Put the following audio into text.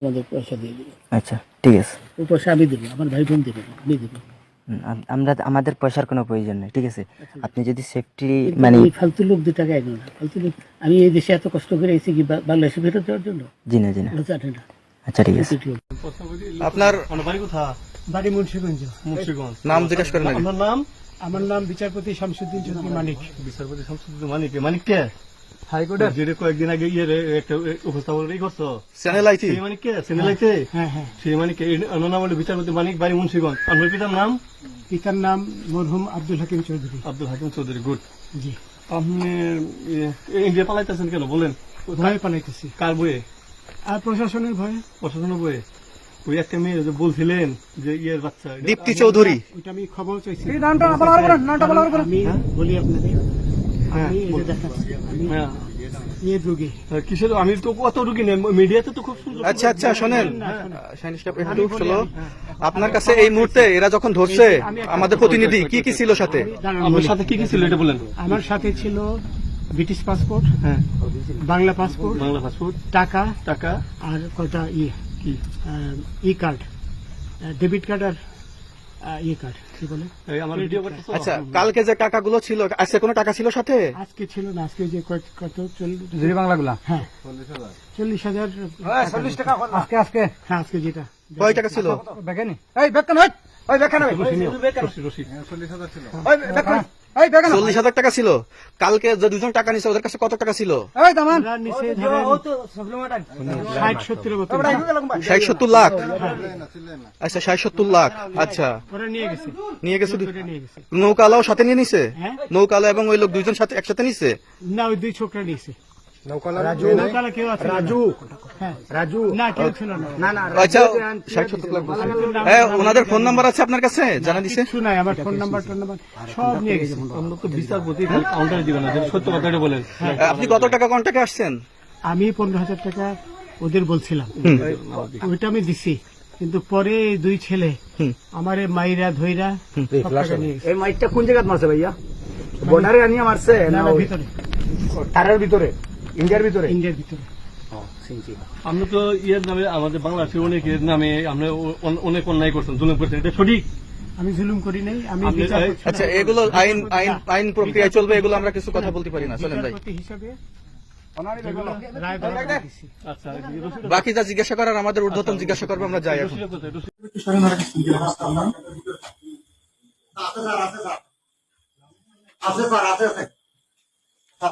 আমাদের পয়সা দিয়ে দেবো। আচ্ছা ঠিক আছে। ওই পয়সা আমি দেবো, আমার ভাই বোন দেবে না, আমি দেবো। আমরা আমাদের পয়সার কোনো প্রয়োজন নেই, ঠিক আছে? আপনি যদি সেফটি কিন্তু মানে এই ফালতু লোক 2 টাকা এগো না, ফালতু লোক। আমি এই দেশে এত কষ্ট করে এসেছি কি বাংলাদেশে ফেরত দেওয়ার জন্য? জি না জি না। ওরা জানে না। আচ্ছা ঠিক আছে। আপনার বাড়ি কোথায়? বাড়ি মুন্সিগঞ্জ। মুন্সিগঞ্জ। নাম জিজ্ঞেস করেন আগে। আপনার নাম? আমার নাম বিচারপতি শামসুদ্দিন চৌধুরী মানিক, বিচারপতি শামসুদ্দিন মানিক। মানিক কে? হাইকোর্টের। যেটা কয়েকদিন আগে একটা উপস্থাপন করছো, চ্যানেল আইছি। সেই মানিক কে? চ্যানেলাইতে হ্যাঁ হ্যাঁ। সেই মানিক নাম হলো বিচারপতি মানিক, বাড়ি মুন্সিগঞ্জ। আপনার পিতার নাম? পিতার নাম মরহুম আব্দুল হাকিম চৌধুরী। আব্দুল হাকিম চৌধুরী। গুড। জি। আপনি ইন্ডিয়া পালাইতেছেন কেন বলেন? ভয়ে পালাইতেছি। কার বইয়ে? আর প্রশাসনের ভয়ে। প্রশাসনের বইয়ে? ওই একটা মেয়ে যে বলছিলেন যে ইয়ের বাচ্চা, দীপ্তি চৌধুরী। ওইটা আমি খবর চাইছি। আমি বলি আপনাদের, আমি এই যে দেখাচ্ছি, আমি হ্যাঁ। ইয়ে রোগী। কিসের? আমি তো কত রুগী নেই, মিডিয়াতে তো খুব সুন্দর। আচ্ছা আচ্ছা শোনেন, একটু শোনো। আপনার কাছে এই মুহূর্তে এরা যখন ধরছে আমাদের প্রতিনিধি কি কি ছিল সাথে? আপনার সাথে কি কি ছিল এটা বলেন। আমার সাথে ছিল ব্রিটিশ পাসপোর্ট, হ্যাঁ, বাংলা পাসপোর্ট, বাংলা পাসপোর্ট, টাকা টাকা, আর কটা কি ই কার্ড, ডেবিট কার্ড আর ই কার্ড, কি বলে? এই আমার ভিডিও করতেছো? আচ্ছা, কালকে যে টাকাগুলো ছিল, আজকে কোনো টাকা ছিল সাথে? আজকে ছিল না, আজকে যে কত 40 বাংলাগুলা। হ্যাঁ 40,000 টাকা আজকে আজকে হ্যাঁ, আজকে যেটা কয় টাকা ছিল? বেগানি এই বেকন হট, ওই বেকন ওই রশি। 40,000 টাকা ছিল। কালকে যে দুজন টাকা নিছে ওদের কাছে কত টাকা ছিল? ওই দামান নিচে ধরেন 60-70 মতো 60-70 লাখ। আচ্ছা 60-70 লাখ। আচ্ছা ওরা নিয়ে গেছে, নিয়ে গেছে। নিয়ে গেছে। নৌকালাও সাথে নিয়ে নিছে? হ্যাঁ। নৌকালা এবং ওই লোক দুইজন সাথে একসাথে নিছে? না, ওই দুই ছোকরা নিয়েছে। নৌকালা কেউ আছে? হ্যাঁ রাজু না, কেউ ছিল না। আচ্ছা 60-70 লাখ বলছে। হ্যাঁ, ওনাদের ফোন নাম্বার আছে আপনার কাছে? জানা দিছে? কিছু নাই, আমার ফোন নাম্বার সব নিয়ে গেছে। আমরা তো বিচারপতি কাউন্টারে দিবেন না, যদি সত্য কথাটা বলেন। আপনি কত টাকা কন্টাক্টে আসছেন? আমি 15,000 টাকা ওদের বলছিলাম, ওইটা আমি দিছি। কিন্তু পরে এই দুই ছেলে আমার মাইরা ধইরা সব টাকা নিয়ে গেছে। এই মাইকটা কোন জায়গায় মারছে ভাইয়া? বর্ডারে আনিয়ে মারছে না, ভিতরে, তারের ভিতরে, ইন্ডিয়ার ভিতরে? ইন্ডিয়ার ভিতরে। আমরা তো ইয়ের নামে, আমাদের বাংলাদেশের অনেকের নামে আমরা অনেক অন্যায় করছেন, জুলুম করছেন, এটা সঠিক? আমি জুলুম করি নাই, আমি আপনি- বিচার করছি না। আচ্ছা, এগুলো আইন আইন আইন প্রক্রিয়ায় চলবে, এগুলো আমরা কিছু কথা বলতে পারি না। চলেন ভাই, বিচারপতি হিসাবে যেগুলো রায় বরাবর দিছি। আচ্ছা, বাকি যা জিজ্ঞাসা করার আমাদের ঊর্ধ্বতন জিজ্ঞাসা করবে, আমরা যাই এখন। আছে স্যার, আছে স্যার। আছে স্যার, আছে স্যার।